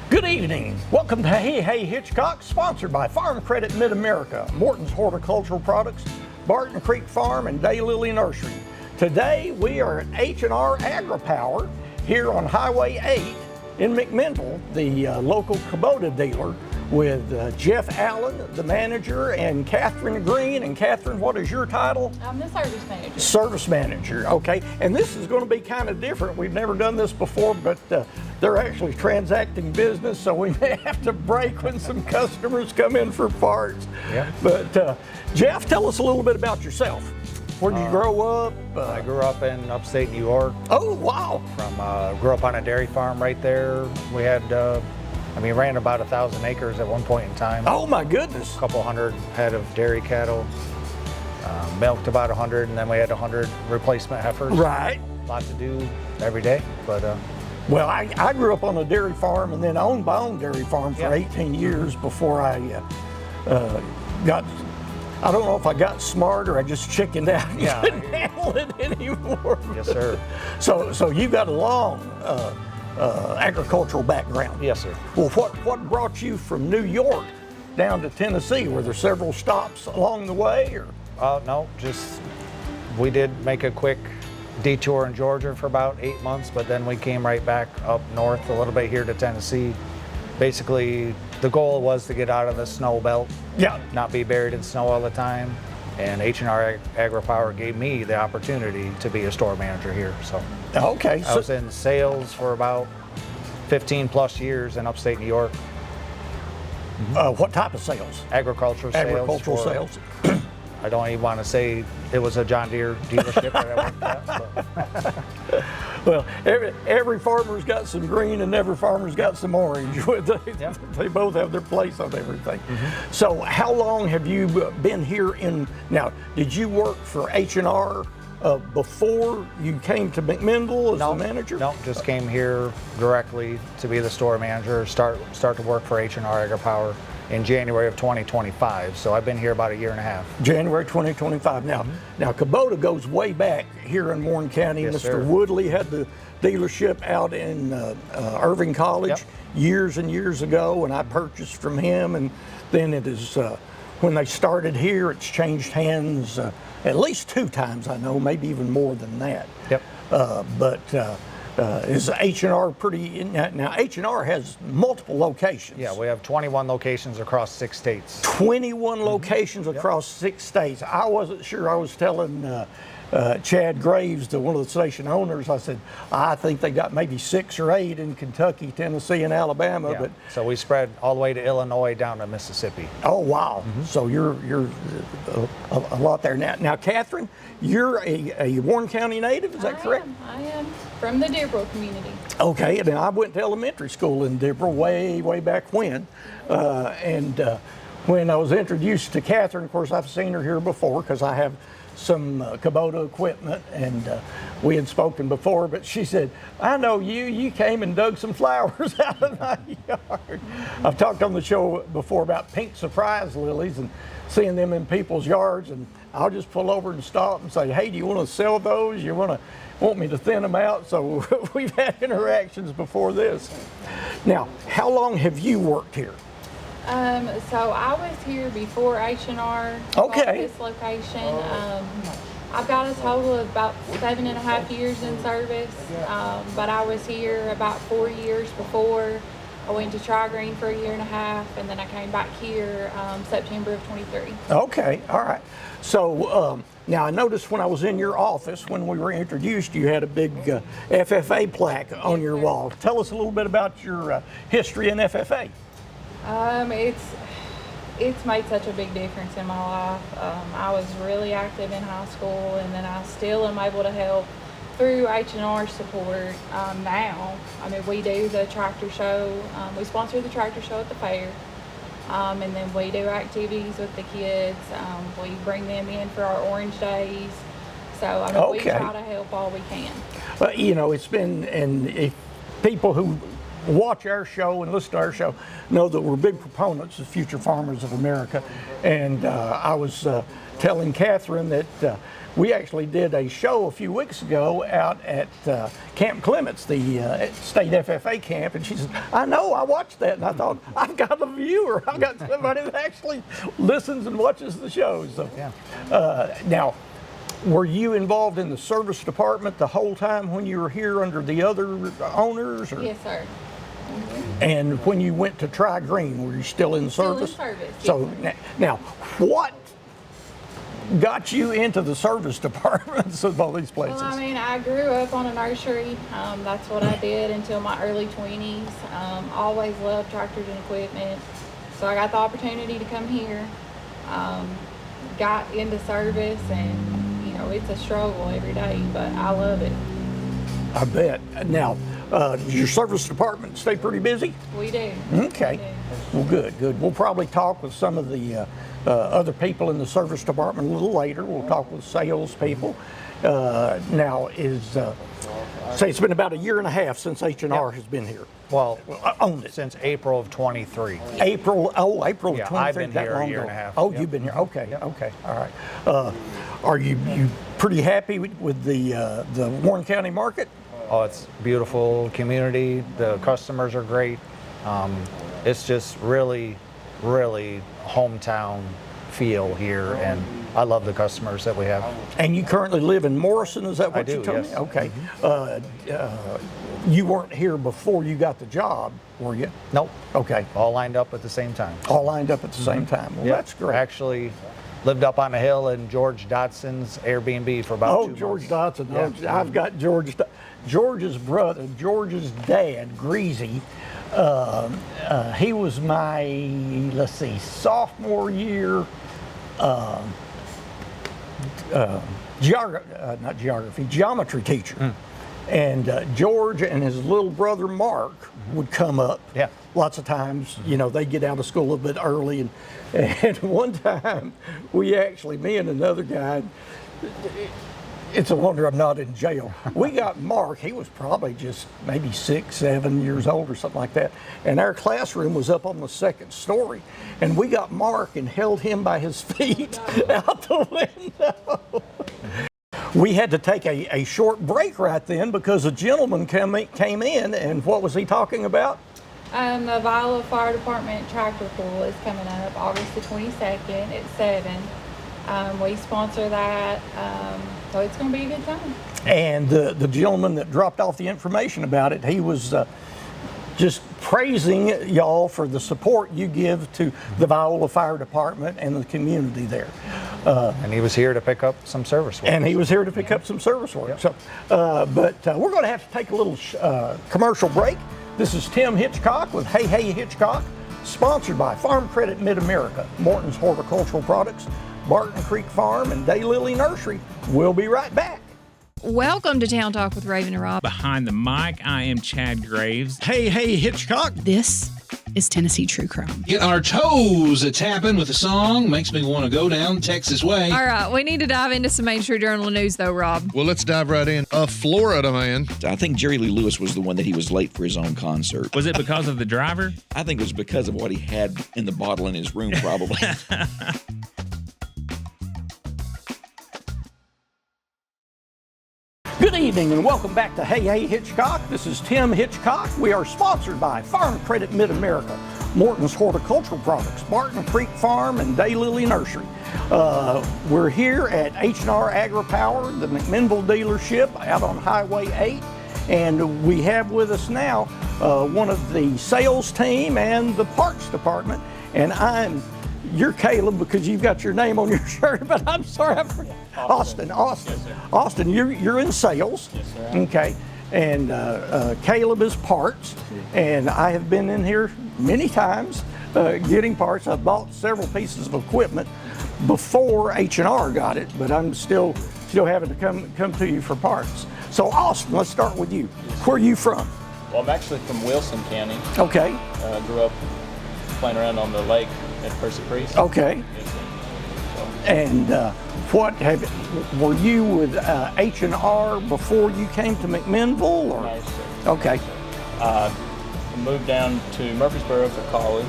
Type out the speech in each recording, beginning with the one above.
Good evening. Welcome to Hey Hitchcock, sponsored by Farm Credit Mid-America, Morton's Horticultural Products, Barton Creek Farm, and Daylily Nursery. Today we are at H&R AgriPower here on Highway 8 in McMinnville, the local Kubota dealer, with Jeff Allen, the manager, and Catherine Green. And Catherine, what is your title? I'm the service manager. Service manager, okay. And this is going to be kind of different. We've never done this before, but they're actually transacting business, so we may have to break when some customers come in for parts. Yeah. But Jeff, tell us a little bit about yourself. Where did you grow up? I grew up in upstate New York. Oh, wow. Grew up on a dairy farm right there. We had, ran about 1,000 acres at one point in time. Oh, my goodness. A couple hundred head of dairy cattle. Milked about 100, and then we had 100 replacement heifers. Right. A lot to do every day, but. Well, I grew up on a dairy farm and then owned my own dairy farm for 18 years before I I don't know if I got smart or I just chickened out and couldn't handle it anymore. Yes, sir. So you got a long agricultural background. Yes, sir. Well, what brought you from New York down to Tennessee? Were there several stops along the way, or? No, we did make a quick detour in Georgia for about 8 months, but then we came right back up north a little bit here to Tennessee. Basically, the goal was to get out of the snow belt, not be buried in snow all the time, and H&R AgriPower gave me the opportunity to be a store manager here. So, okay, I was in sales for about 15 plus years in upstate New York. What type of sales? Agricultural sales. Agricultural sales. I don't even want to say it was a John Deere dealership that I worked at. But. Well, every farmer's got some green and every farmer's got some orange. They both have their place on everything. Mm-hmm. So how long have you been here now, did you work for H&R before you came to McMinnville as the manager? No, just came here directly to be the store manager, start to work for H&R AgriPower in January of 2025. So I've been here about a year and a half. January 2025. Now, Kubota goes way back here in Warren County. Yes, Mr. sir. Woodley had the dealership out in Irving College years and years ago, and I purchased from him. And then it is, when they started here, it's changed hands at least 2 times, I know, maybe even more than that. Yep. Is H&R pretty, now H&R has multiple locations. Yeah, we have 21 locations across 6 states. 21 locations across 6 states. I wasn't sure. I was telling Chad Graves, one of the station owners, I said, I think they got maybe 6 or 8 in Kentucky, Tennessee, and Alabama. Yeah. But so we spread all the way to Illinois down to Mississippi. Oh, wow. So you're a lot there. Now, Catherine, you're a Warren County native, is that correct? I am from the Dearborn community. Okay, and I went to elementary school in Dearborn way back when. When I was introduced to Catherine, of course, I've seen her here before because I have some Kubota equipment, and we had spoken before, but she said, I know you came and dug some flowers out of my yard. I've talked on the show before about pink surprise lilies and seeing them in people's yards, and I'll just pull over and stop and say, hey, do you want to sell those? You want me to thin them out? So we've had interactions before this. Now, how long have you worked here? So I was here before H&R bought this location. I've got a total of about 7.5 years in service, but I was here about 4 years before. I went to Tri-Green for a year and a half, and then I came back here September of 23. Okay, all right. So now I noticed when I was in your office, when we were introduced, you had a big FFA plaque on your wall. Tell us a little bit about your history in FFA. It's made such a big difference in my life. I was really active in high school, and then I still am able to help through H&R support now. We do the tractor show. We sponsor the tractor show at the fair, and then we do activities with the kids. We bring them in for our orange days. So we try to help all we can. It's been, and if people who watch our show and listen to our show know that we're big proponents of Future Farmers of America. And I was telling Catherine that we actually did a show a few weeks ago out at Camp Clements, the state FFA camp, and she said, I know, I watched that, and I thought, I've got a viewer, I've got somebody that actually listens and watches the show. So, now, were you involved in the service department the whole time when you were here under the other owners? Or? Yes, sir. And when you went to Tri Green, were you still in service? Still in service, So now, what got you into the service departments of all these places? Well, I mean, I grew up on a nursery. That's what I did until my early 20s. Always loved tractors and equipment. So I got the opportunity to come here, got into service, and, you know, it's a struggle every day, but I love it. I bet. Now, does your service department stay pretty busy? We do. Okay. We do. Well, good. We'll probably talk with some of the other people in the service department a little later. We'll talk with sales people. Now, say it's been about a year and a half since H&R has been here. Well, Owned it. since April of 23. April of 23. I've been that here a long year ago. and a half. Oh, Yep. you've been here. Okay. Okay. All right. Are you pretty happy with the Warren County market? Oh, it's a beautiful community. The customers are great. It's just really, really hometown feel here, and I love the customers that we have. And you currently live in Morrison, is that what I do, you told yes. me? Okay. You weren't here before you got the job, were you? Nope. Okay. All lined up at the same time. All lined up at the same time. Well, Yep. that's great. Actually lived up on a hill in George Dotson's Airbnb for about 2 months. George Dotson. Yeah. Oh, I've got George's brother, George's dad, Greasy. He was my, sophomore year geometry teacher. And George and his little brother Mark would come up. Yeah. Lots of times, you know, they get out of school a little bit early. And one time, me and another guy, it's a wonder I'm not in jail. We got Mark, he was probably just maybe 6, 7 years old or something like that. And our classroom was up on the second story. And we got Mark and held him by his feet out the window. We had to take a short break right then because a gentleman came in, and what was he talking about? The Viola Fire Department tractor pool is coming up August the 22nd at 7. We sponsor that, so it's going to be a good time. And the gentleman that dropped off the information about it, he was just praising y'all for the support you give to the Viola Fire Department and the community there. And he was here to pick up some service work. So, but we're going to have to take a little commercial break. This is Tim Hitchcock with Hey Hitchcock, sponsored by Farm Credit Mid-America, Morton's Horticultural Products, Barton Creek Farm, and Daylily Nursery. We'll be right back. Welcome to Town Talk with Raven and Rob. Behind the mic, I am Chad Graves. Hey Hitchcock. This is Tennessee True Crime. Get our toes a-tapping with a song. Makes me want to go down Texas way. All right, we need to dive into some Main Street Journal news, though, Rob. Well, let's dive right in. A Florida man. I think Jerry Lee Lewis was the one that he was late for his own concert. Was it because of the driver? I think it was because of what he had in the bottle in his room, probably. Good evening and welcome back to Hey Hitchcock. This is Tim Hitchcock. We are sponsored by Farm Credit Mid-America, Morton's Horticultural Products, Barton Creek Farm, and Daylily Nursery. We're here at H&R Agri-Power, the McMinnville dealership out on Highway 8. And we have with us now one of the sales team and the parts department. And you're Caleb because you've got your name on your shirt, but I'm sorry, I forgot. Austin. Yes, Austin, you're in sales. Yes, sir. Okay. And Caleb is parts. And I have been in here many times getting parts. I've bought several pieces of equipment before H&R got it, but I'm still having to come to you for parts. So Austin, let's start with you. Where are you from? Well, I'm actually from Wilson County. Okay. Grew up playing around on the lake at Percy Priest. Okay. Yes, sir. And were you with H&R before you came to McMinnville? Or? No, sir. Okay. I moved down to Murfreesboro for college.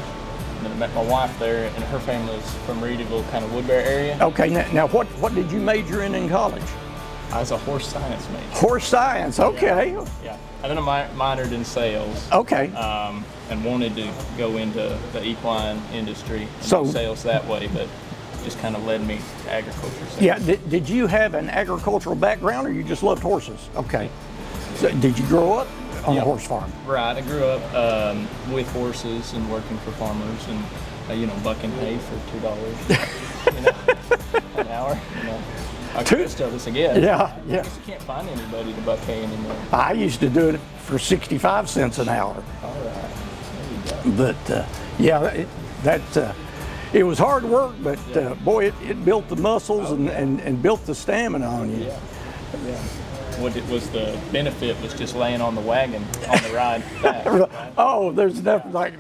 And then I met my wife there, and her family's from Reedyville, kind of Woodbury area. Okay, now what did you major in college? I was a horse science major. Horse science, okay. Yeah. And then I minored in sales. Okay. And wanted to go into the equine industry and So- do sales that way, but just kind of led me to agriculture. Yeah, did you have an agricultural background or you just loved horses? Okay. So did you grow up on a horse farm? Right. I grew up with horses and working for farmers and, bucking hay for $2 an hour. I could still this again. Yeah. I guess you can't find anybody to buck hay anymore. I used to do it for 65 cents an hour. All right. There you go. But it was hard work, but boy, it built the muscles and built the stamina on you. Yeah. What it was the benefit was just laying on the wagon on the ride back. Right? Oh, there's nothing like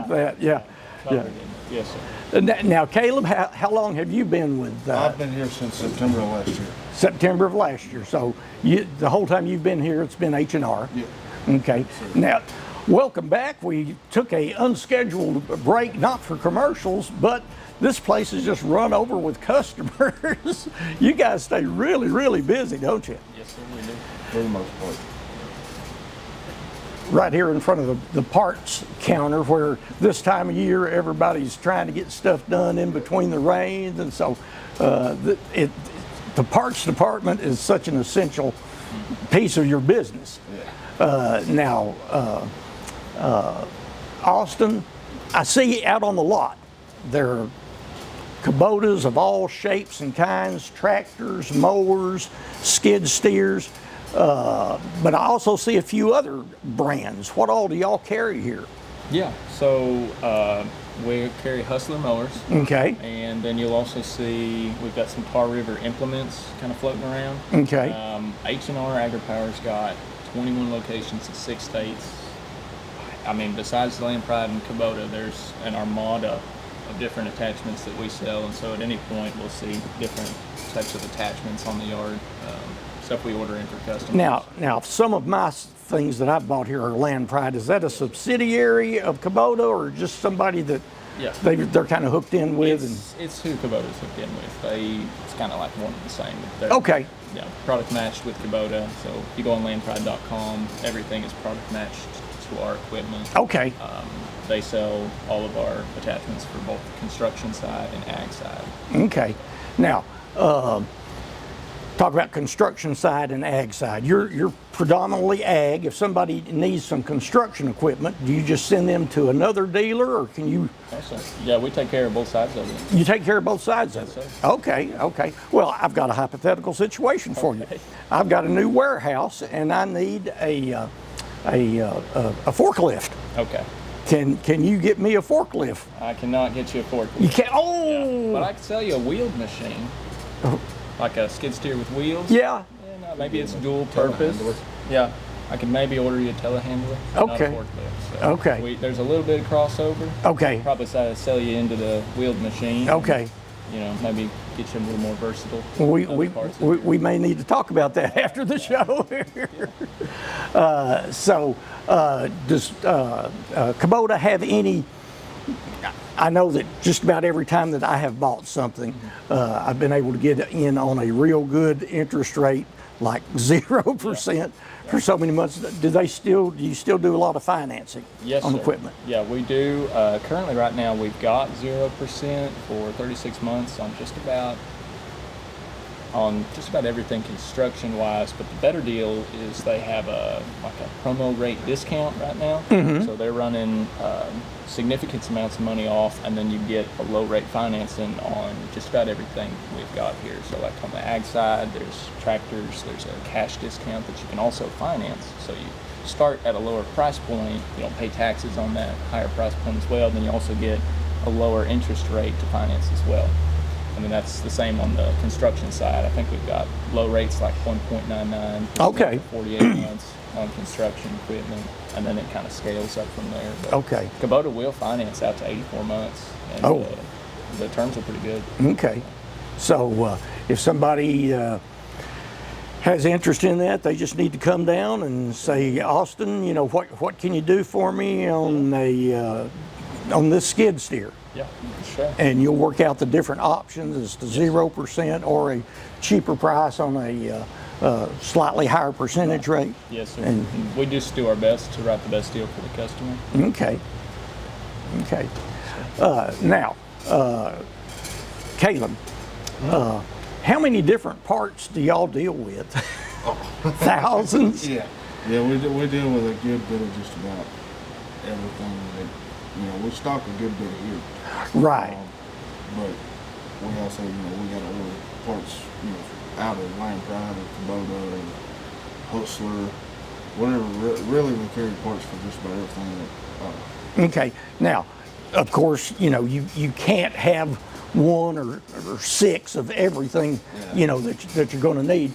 that. Yeah. Covered in it. Yes, sir. Now, Caleb, how long have you been with? I've been here since September of last year. September of last year. So the whole time you've been here, it's been H&R. Yeah. Okay. Now, welcome back. We took a unscheduled break, not for commercials, but this place is just run over with customers. You guys stay really, really busy, don't you? Yes, sir, we do. For the most part. Right here in front of the parts counter, where this time of year everybody's trying to get stuff done in between the rains, and so the parts department is such an essential piece of your business. Now, Austin, I see out on the lot there are Kubotas of all shapes and kinds, tractors, mowers, skid steers. But I also see a few other brands. What all do y'all carry here? Yeah, so we carry Hustler mowers. Okay. And then you'll also see we've got some Tar River implements kind of floating around. Okay. H&R AgriPower's got 21 locations in 6 states. I mean, besides Land Pride and Kubota, there's an armada of different attachments that we sell, and so at any point we'll see different types of attachments on the yard, stuff we order in for customers. Now, some of my things that I've bought here are Land Pride. Is that a subsidiary of Kubota, or just somebody that they're kind of hooked in with? It's who Kubota's hooked in with. It's kind of like one and the same. Okay. Yeah, product matched with Kubota. So if you go on landpride.com, everything is product matched to our equipment. Okay. They sell all of our attachments for both the construction side and ag side. Okay. Now, talk about construction side and ag side. You're predominantly ag. If somebody needs some construction equipment, do you just send them to another dealer, or can you? Yes, sir. Yeah, we take care of both sides of it. You take care of both sides of it? Yes, sir. Okay. Well, I've got a hypothetical situation for you. I've got a new warehouse and I need a forklift. Okay. Can you get me a forklift? I cannot get you a forklift. You can't. Yeah, but I can sell you a wheeled machine, like a skid steer with wheels. Yeah. No, maybe it's dual purpose. Yeah, I can maybe order you a telehandler. Not a forklift. So Okay. there's a little bit of crossover. Okay. Probably sell you into the wheeled machine. Okay. Maybe get you a little more versatile. We may need to talk about that after the show here. Does Kubota have any? I know that just about every time that I have bought something, I've been able to get in on a real good interest rate, like 0% for so many months. Do you still do a lot of financing on equipment? Yeah, we do. Currently, right now, we've got 0% for 36 months on just about everything construction-wise. But the better deal is they have a promo rate discount right now. Mm-hmm. So they're running significant amounts of money off, and then you get a low rate financing on just about everything we've got here. So like on the ag side, there's tractors, there's a cash discount that you can also finance. So you start at a lower price point, you don't pay taxes on that higher price point as well, then you also get a lower interest rate to finance as well. I mean, that's the same on the construction side. I think we've got low rates like 1.99 Okay. for 48 months on construction equipment, and then it kind of scales up from there. But Okay. Kubota will finance out to 84 months, and the terms are pretty good. Okay. So if somebody has interest in that, they just need to come down and say, Austin, you know, what can you do for me on on this skid steer? Yeah, sure. And you'll work out the different options as to 0% or a cheaper price on a slightly higher percentage rate. Yes, sir. And we just do our best to write the best deal for the customer. okay. Now, Caleb, how many different parts do y'all deal with? Thousands? Yeah, we deal with a good bit of just about everything that, you know, we stock a good bit here. Right. But we also, you know, we got to order parts, you know, out of Land Pride or Kubota or Hustler, whatever. Really, we carry parts for just about everything that. Okay. Now, of course, you know, you can't have one or six of everything, you know, that you're going to need.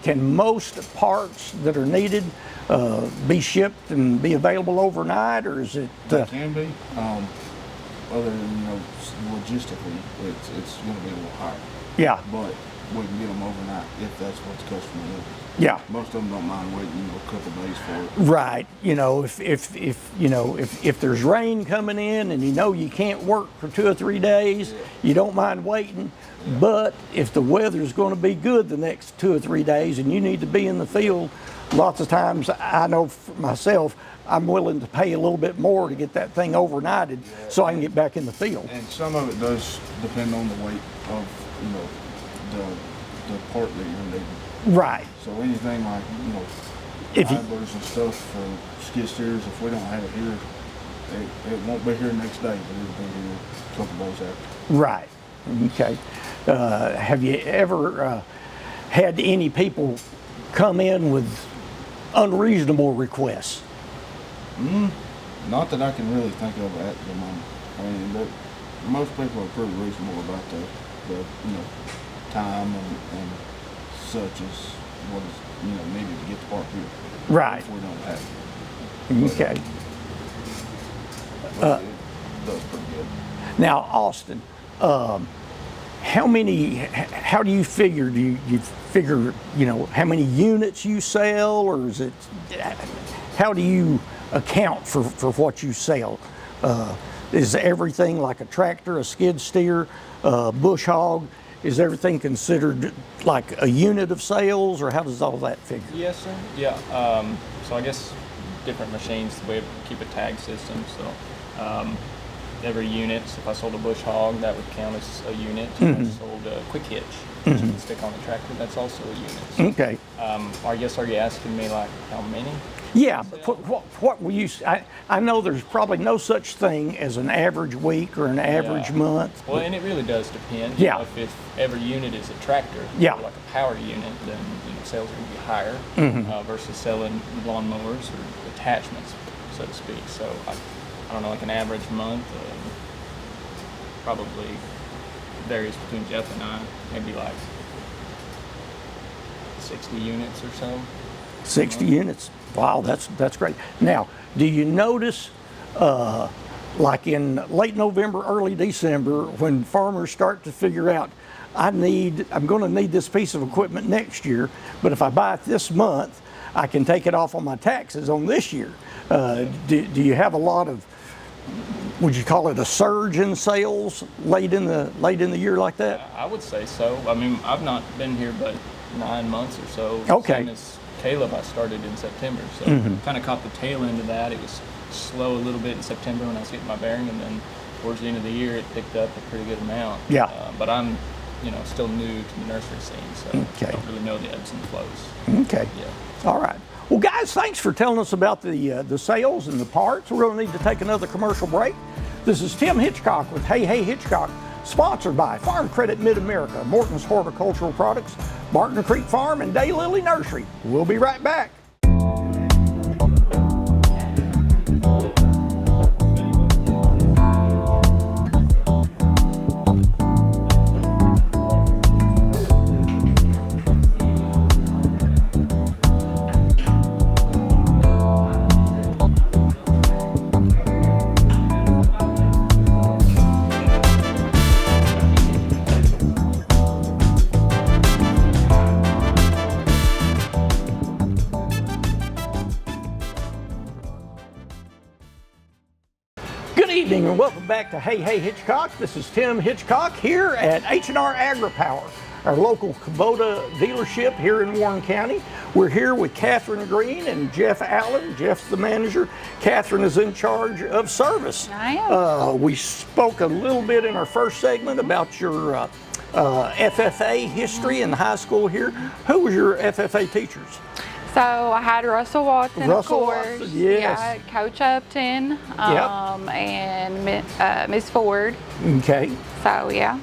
Can most parts that are needed be shipped and be available overnight, or is it? It can be. Other than, you know, logistically, it's going to be a little higher. Yeah. But we can get them overnight if that's what the customer wants. Yeah. Most of them don't mind waiting, you know, a couple days for it. Right. You know, if there's rain coming in and you know you can't work for 2 or 3 days, you don't mind waiting. Yeah. But if the weather's going to be good the next 2 or 3 days and you need to be in the field, lots of times I know for myself, I'm willing to pay a little bit more to get that thing overnighted so I can get back in the field. And some of it does depend on the weight of, you know, the part that you're needing. Right. So anything like, you know, idlers and stuff for skid steers, if we don't have it here, it won't be here next day, but it'll be here a couple days after. Right. Okay. Have you ever had any people come in with unreasonable requests? Not that I can really think of at the moment. I mean, most people are pretty reasonable about the you know, time and such as what is, you know, needed to get the part here. Right. If we don't have it. Okay. But it does pretty good. Now, Austin, how do you figure? Do you figure, you know, how many units you sell, or is it, how do you account for what you sell? Is everything like a tractor, a skid steer, bush hog? Is everything considered like a unit of sales, or how does all that figure? Yes, sir. Yeah. So I guess different machines, we keep a tag system. So every unit, so if I sold a bush hog, that would count as a unit. Mm-hmm. If I sold a quick hitch, which you can stick on the tractor, that's also a unit. So, Okay. I guess, are you asking me like how many? Yeah, but what will you, I know there's probably no such thing as an average week or an average month. Well, and it really does depend. Yeah. You know, if every unit is a tractor, yeah, like a power unit, then, you know, sales are going to be higher versus selling lawnmowers or attachments, so to speak. So I don't know, like an average month, probably varies between Jeff and I, maybe like 60 units or so. 60 units. Wow, that's great. Now, do you notice, like in late November, early December, when farmers start to figure out, I'm going to need this piece of equipment next year, but if I buy it this month, I can take it off on my taxes on this year. Do you have a lot of, would you call it a surge in sales late in the year like that? I would say so. I mean, I've not been here but 9 months or so. Okay. Same as Caleb, I started in September, so kind of caught the tail end of that. It was slow a little bit in September when I was getting my bearing, and then towards the end of the year, it picked up a pretty good amount. Yeah. But I'm, you know, still new to the nursery scene, so I don't really know the ebbs and flows. Okay. Yeah. All right. Well, guys, thanks for telling us about the sales and the parts. We're going to need to take another commercial break. This is Tim Hitchcock with Hey Hitchcock, sponsored by Farm Credit Mid-America, Morton's Horticultural Products, Barton Creek Farm, and Daylily Nursery. We'll be right back. Good evening and welcome back to Hey Hitchcock. This is Tim Hitchcock here at H&R Agri-Power, our local Kubota dealership here in Warren County. We're here with Catherine Green and Jeff Allen. Jeff's the manager. Catherine is in charge of service. I am. We spoke a little bit in our first segment about your FFA history in high school here. Who was your FFA teachers? So I had Russell Watson, Russell of course. Watson, yes. Yeah, Coach Upton, and Miss Ford. Okay. So yeah.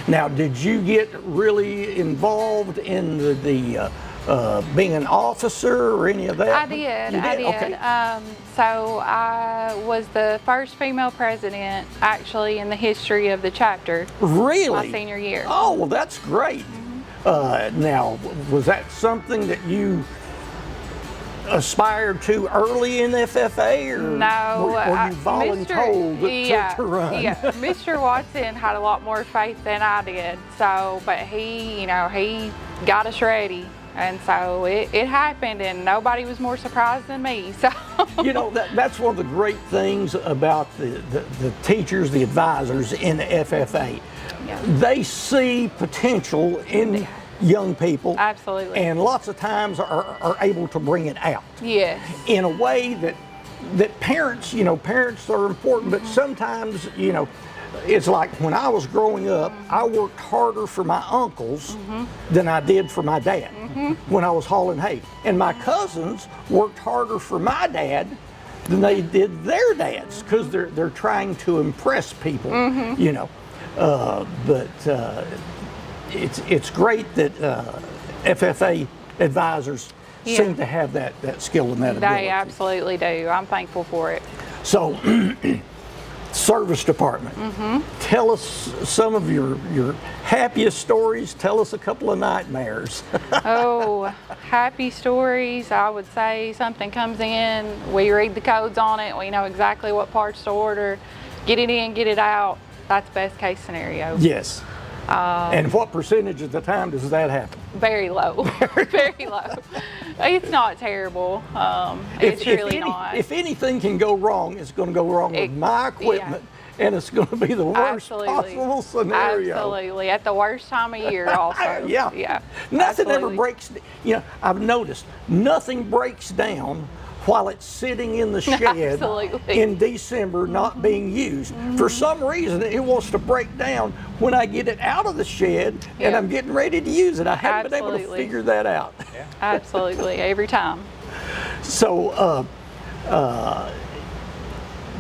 Now, did you get really involved in the being an officer or any of that? I did. You did? I did. Okay. So I was the first female president, actually, in the history of the chapter. Really? My senior year. Oh, well, that's great. Now, was that something that you aspired to early in FFA, or No, were you voluntold to run? Yeah, Mr. Watson had a lot more faith than I did. So, but he got us ready, and so it happened, and nobody was more surprised than me. So, You know, that's one of the great things about the teachers, the advisors in the FFA. Yeah. They see potential in young people. Absolutely. And lots of times are able to bring it out. yes, In a way that parents, parents are important, but sometimes, it's like when I was growing up, I worked harder for my uncles than I did for my dad when I was hauling hay. And my cousins worked harder for my dad than they did their dads, because they're trying to impress people, But it's great that FFA advisors seem to have that skill and that ability. they absolutely do. I'm thankful for it. So, service department. Tell us some of your happiest stories. Tell us a couple of nightmares. Oh, happy stories. I would say something comes in, we read the codes on it, we know exactly what parts to order, get it in, get it out. That's best case scenario. Yes. And what percentage of the time does that happen? Very low. Very low. It's not terrible. It's really not. If anything can go wrong, it's going to go wrong with my equipment, and it's going to be the worst possible scenario. Absolutely. At the worst time of year also. Yeah. Nothing ever breaks. I've noticed nothing breaks down while it's sitting in the shed in December not being used. For some reason, it wants to break down when I get it out of the shed and I'm getting ready to use it. I haven't been able to figure that out. Absolutely, every time. So,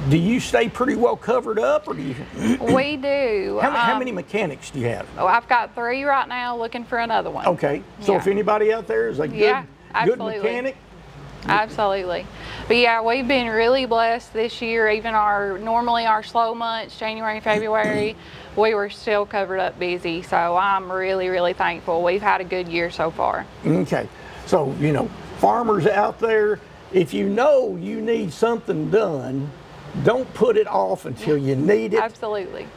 do you stay pretty well covered up, or do you? We do. How many mechanics do you have? Oh, I've got 3 right now, looking for another one. Okay, so if anybody out there is a good mechanic. Absolutely. But yeah, we've been really blessed this year. Even normally our slow months, January and February, we were still covered up busy. So I'm really, really thankful. We've had a good year so far. Okay. So, farmers out there, if you know you need something done, don't put it off until you need it. Absolutely.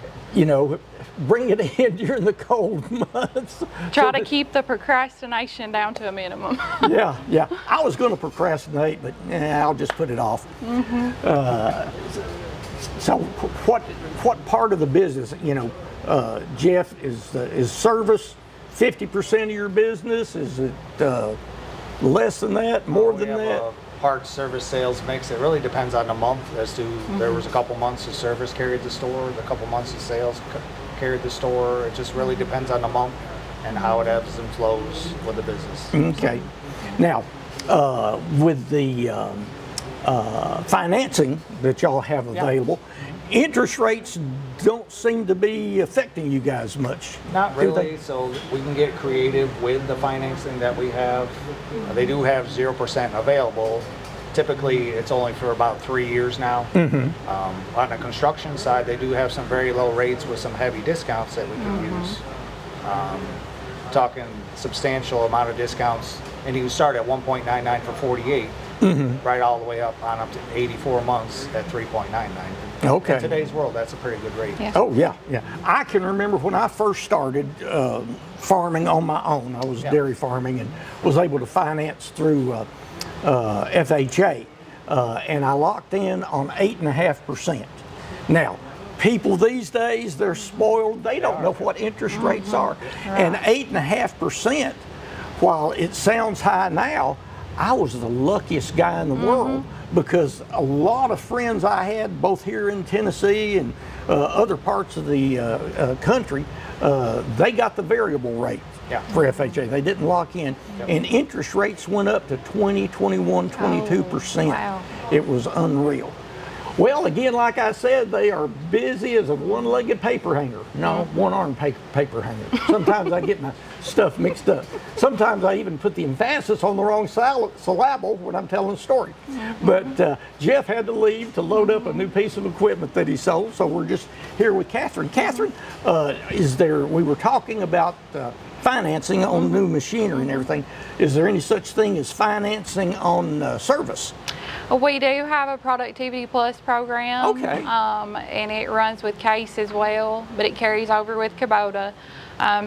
Bring it in during the cold months. Try to keep the procrastination down to a minimum. Yeah. I was going to procrastinate, but I'll just put it off. So what part of the business, Jeff, is service 50% of your business? Is it less than that, more than that? Parts, service, sales mix. It really depends on the month as to there was a couple months of service carried the store, a couple months of sales carried the store. It just really depends on the month and how it ebbs and flows with the business. Okay. Now, with the financing that y'all have available, interest rates don't seem to be affecting you guys much. Not really, so we can get creative with the financing that we have. They do have 0% available. Typically, it's only for about 3 years now. On the construction side, they do have some very low rates with some heavy discounts that we can use. Talking substantial amount of discounts, and you can start at 1.99 for 48, right all the way up to 84 months at 3.99. Okay. In today's world, that's a pretty good rate. Yeah. Oh yeah. I can remember when I first started farming on my own. I was dairy farming and was able to finance through FHA, and I locked in on 8.5%. Now, people these days, they're spoiled. They don't know what interest rates are. And 8.5%, while it sounds high now, I was the luckiest guy in the world, because a lot of friends I had, both here in Tennessee and other parts of the country, they got the variable rate for FHA. They didn't lock in. And interest rates went up to 20, 21, 22%. Wow. It was unreal. Well, again, like I said, they are busy as a one-legged paper hanger. No, one-armed paper hanger. Sometimes I get my stuff mixed up. Sometimes I even put the emphasis on the wrong syllable when I'm telling a story. But Jeff had to leave to load up a new piece of equipment that he sold, so we're just here with Catherine. Catherine, we were talking about financing on new machinery and everything. Is there any such thing as financing on service? We do have a Productivity Plus program. Okay. And it runs with Case as well, but it carries over with Kubota.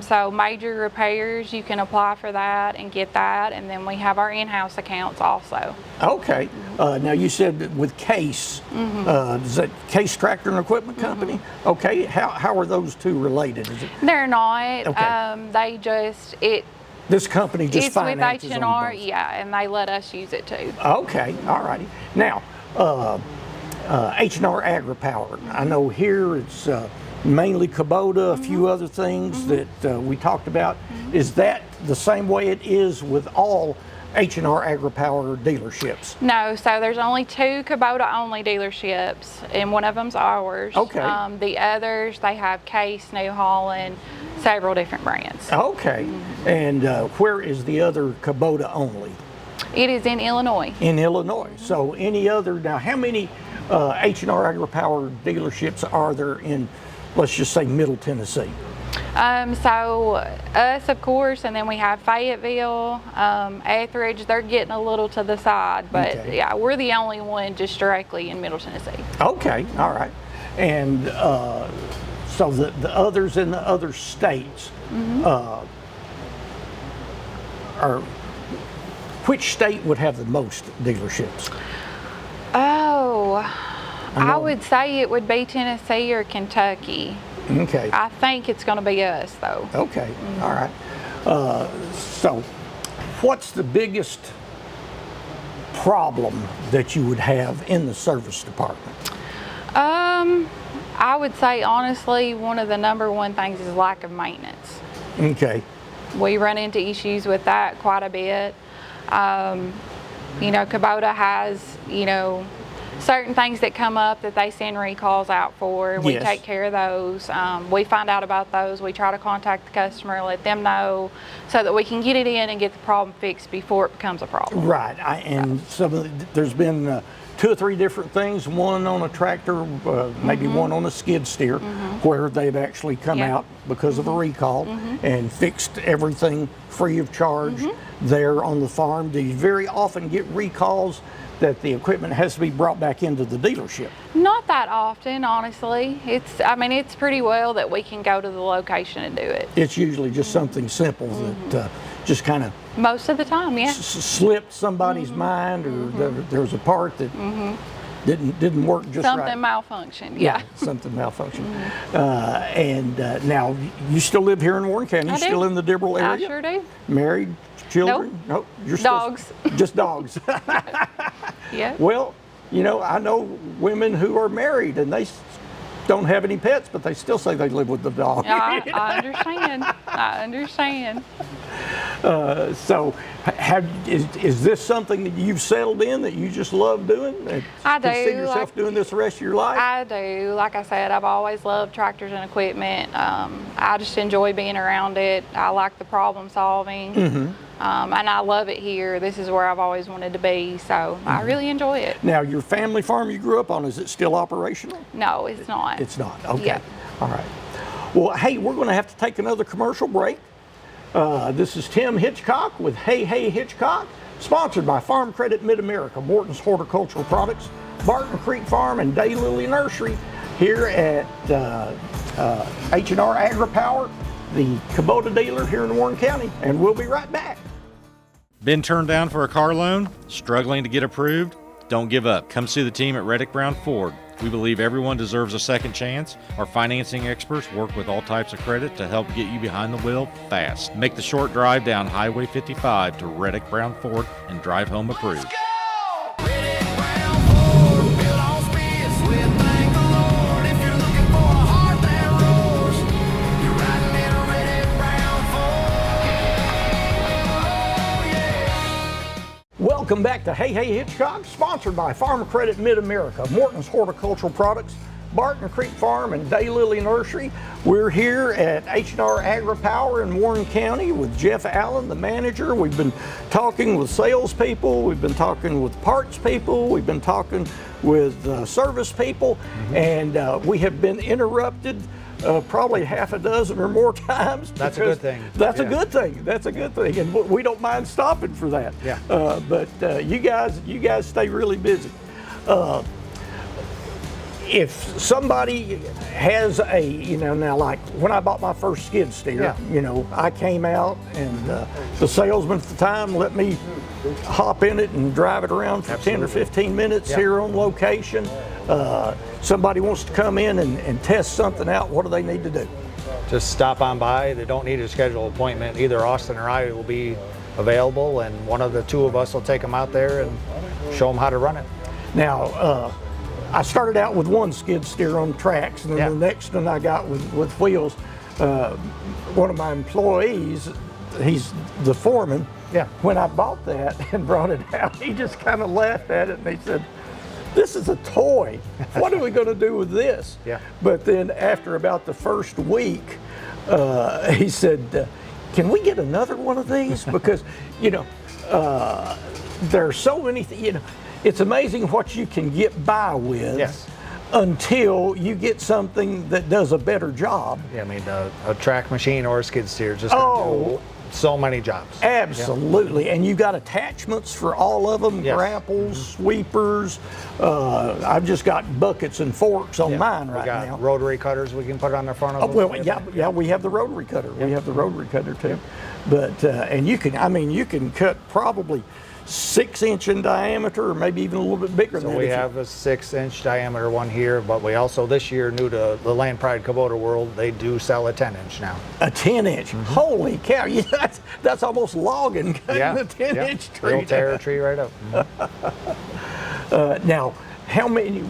So major repairs, you can apply for that and get that. And then we have our in-house accounts also. Okay. Now you said that with Case, is that Case Tractor and Equipment Company? Okay. How are those two related? Is it? They're not. Okay. This company just it's finances with on H&R, both. yeah, and they let us use it too. Okay, all righty. Now, H&R AgriPower. I know here it's mainly Kubota, a few other things that we talked about. Is that the same way it is with all H&R AgriPower dealerships? No, so there's only 2 Kubota only dealerships, and one of them's ours. Okay. The others, they have Case, New Holland, several different brands. Okay. And where is the other Kubota only? It is in Illinois. In Illinois. So any other, now how many H&R AgriPower dealerships are there in, let's just say, Middle Tennessee? So us, of course, and then we have Fayetteville, Etheridge. They're getting a little to the side, but Okay. yeah, we're the only one just directly in Middle Tennessee. Okay, all right. And so the others in the other states are, which state would have the most dealerships? Oh, I would say it would be Tennessee or Kentucky. Okay. I think it's going to be us, though. Okay, all right. So what's the biggest problem that you would have in the service department? I would say, honestly, one of the #1 things is lack of maintenance. Okay. We run into issues with that quite a bit. You know, Kubota has, you know, certain things that come up that they send recalls out for. We Yes. take care of those. We find out about those. We try to contact the customer, let them know, so that we can get it in and get the problem fixed before it becomes a problem. Right. There's been 2 or 3 different things, one on a tractor, maybe one on a skid steer, where they've actually come out because of a recall and fixed everything free of charge there on the farm. Do you very often get recalls that the equipment has to be brought back into the dealership? Not that often, honestly. I mean, it's pretty well that we can go to the location and do it. It's usually just something simple that just kind of Most of the time, yeah. slipped somebody's mind, or there was a part that didn't work just right. Something malfunctioned, yeah. Something malfunctioned. And now, you still live here in Warren County? I You do. still in the Dibble area? I sure do. Married? Children? Nope. No, you're Dogs. Still, just dogs. Yeah. Well, you know, I know women who are married and they don't have any pets, but they still say they live with the dog. I understand. I understand. So, is this something that you've settled in, that you just love doing? I do. You see yourself doing this the rest of your life? I do. Like I said, I've always loved tractors and equipment. I just enjoy being around it. I like the problem solving. And I love it here. This is where I've always wanted to be, so I really enjoy it. Now, your family farm you grew up on, is it still operational? No, it's not. It's not. Okay. Yeah. All right. Well, hey, we're going to have to take another commercial break. This is Tim Hitchcock with Hey Hitchcock, sponsored by Farm Credit Mid-America, Morton's Horticultural Products, Barton Creek Farm, and Daylily Nursery here at H&R AgriPower, the Kubota dealer here in Warren County, and we'll be right back. Been turned down for a car loan? Struggling to get approved? Don't give up. Come see the team at Reddick Brown Ford. We believe everyone deserves a second chance. Our financing experts work with all types of credit to help get you behind the wheel fast. Make the short drive down Highway 55 to Reddick Brown Ford and drive home approved. Welcome back to Hey Hitchcock, sponsored by Farm Credit Mid-America, Morton's Horticultural Products, Barton Creek Farm, and Daylily Nursery. We're here at H&R Agri-Power in Warren County with Jeff Allen, the manager. We've been talking with salespeople, we've been talking with parts people, we've been talking with service people, and we have been interrupted probably half a dozen or more times. That's a good thing. That's a good thing. That's a good thing, and we don't mind stopping for that. Yeah. But you guys stay really busy. If somebody has a, now like when I bought my first skid steer, I came out and the salesman at the time let me hop in it and drive it around for 10 or 15 minutes here on location. Somebody wants to come in and test something out, what do they need to do? Just stop on by. They don't need to schedule an appointment. Either Austin or I will be available, and one of the two of us will take them out there and show them how to run it. Now, I started out with one skid steer on tracks, and then the next one I got with wheels. One of my employees, he's the foreman. Yeah. When I bought that and brought it out, he just kind of laughed at it and he said, "This is a toy. What are we going to do with this?" Yeah. But then after about the first week, he said, "Can we get another one of these?" Because, there's so many things, it's amazing what you can get by with until you get something that does a better job. Yeah, I mean, a track machine or a skid steer just gonna do so many jobs. Absolutely, and you got attachments for all of them, grapples, sweepers. I've just got buckets and forks on mine right now. We got rotary cutters we can put on the front of them. Well, we have the rotary cutter. We have the rotary cutter too. But, and you can cut probably 6 inch in diameter, or maybe even a little bit bigger than that. So we have a 6-inch diameter one here, but we also this year, new to the Land Pride Kubota world, they do sell a 10-inch now. A 10-inch? Holy cow! That's almost logging, cutting a 10-inch tree. You'll tear a tree right up. Now, how many?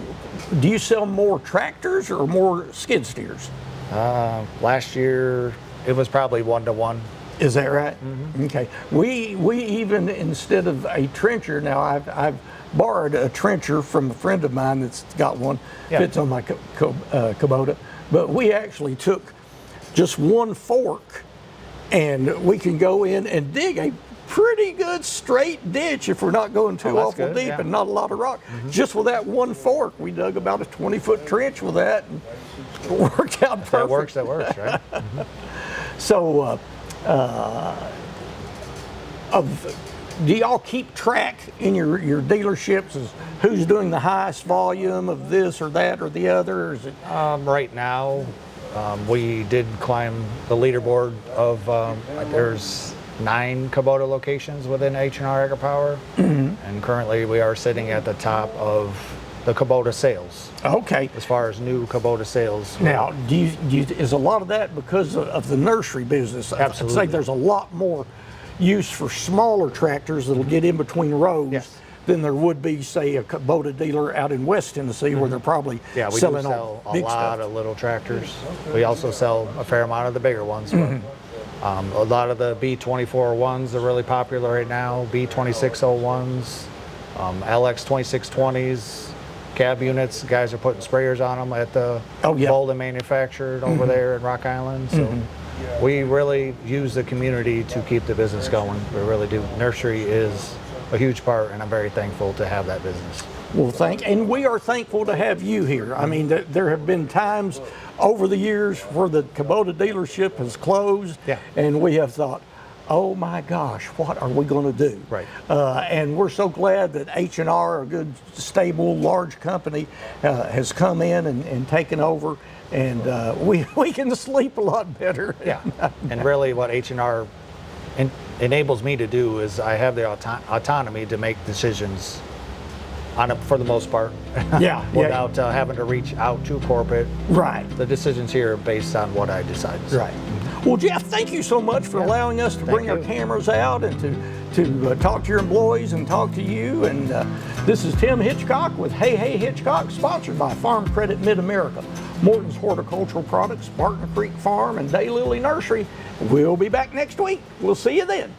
Do you sell more tractors or more skid steers? Last year, it was probably 1-to-1. Is that right? Okay. We even, instead of a trencher, now I've borrowed a trencher from a friend of mine that's got one, fits on my Kubota, but we actually took just one fork and we can go in and dig a pretty good straight ditch if we're not going too awful deep and not a lot of rock. Just with that one fork, we dug about a 20-foot trench with that, and it worked out perfect. That works, right? So, do y'all keep track in your dealerships as who's doing the highest volume of this or that or the other? Or is it? Right now, we did climb the leaderboard of there's 9 Kubota locations within H&R Agri-Power, and currently we are sitting at the top of the Kubota sales. Okay. As far as new Kubota sales. Now, is a lot of that because of the nursery business? Absolutely. I'd say there's a lot more use for smaller tractors that'll get in between rows than there would be, say, a Kubota dealer out in West Tennessee where they're probably we selling do sell all a big lot stuff. of little tractors. We also sell a fair amount of the bigger ones. But, a lot of the B2401s are really popular right now, B2601s, LX 2620s. Cab units, guys are putting sprayers on them at the Bolden manufactured over there in Rock Island. So we really use the community to keep the business going. We really do. Nursery is a huge part, and I'm very thankful to have that business. Well, and we are thankful to have you here. I mean, there have been times over the years where the Kubota dealership has closed, and we have thought, oh my gosh, what are we going to do? Right. And we're so glad that H&R, a good, stable, large company, has come in and taken over, and we can sleep a lot better. Yeah. And really, what H&R enables me to do is I have the autonomy to make decisions for the most part. Yeah, Without having to reach out to corporate. Right. The decisions here are based on what I decide. Right. Well, Jeff, thank you so much for allowing us to bring our cameras out and to talk to your employees and talk to you. And this is Tim Hitchcock with Hey Hitchcock, sponsored by Farm Credit Mid-America, Morton's Horticultural Products, Barton Creek Farm, and Daylily Nursery. We'll be back next week. We'll see you then.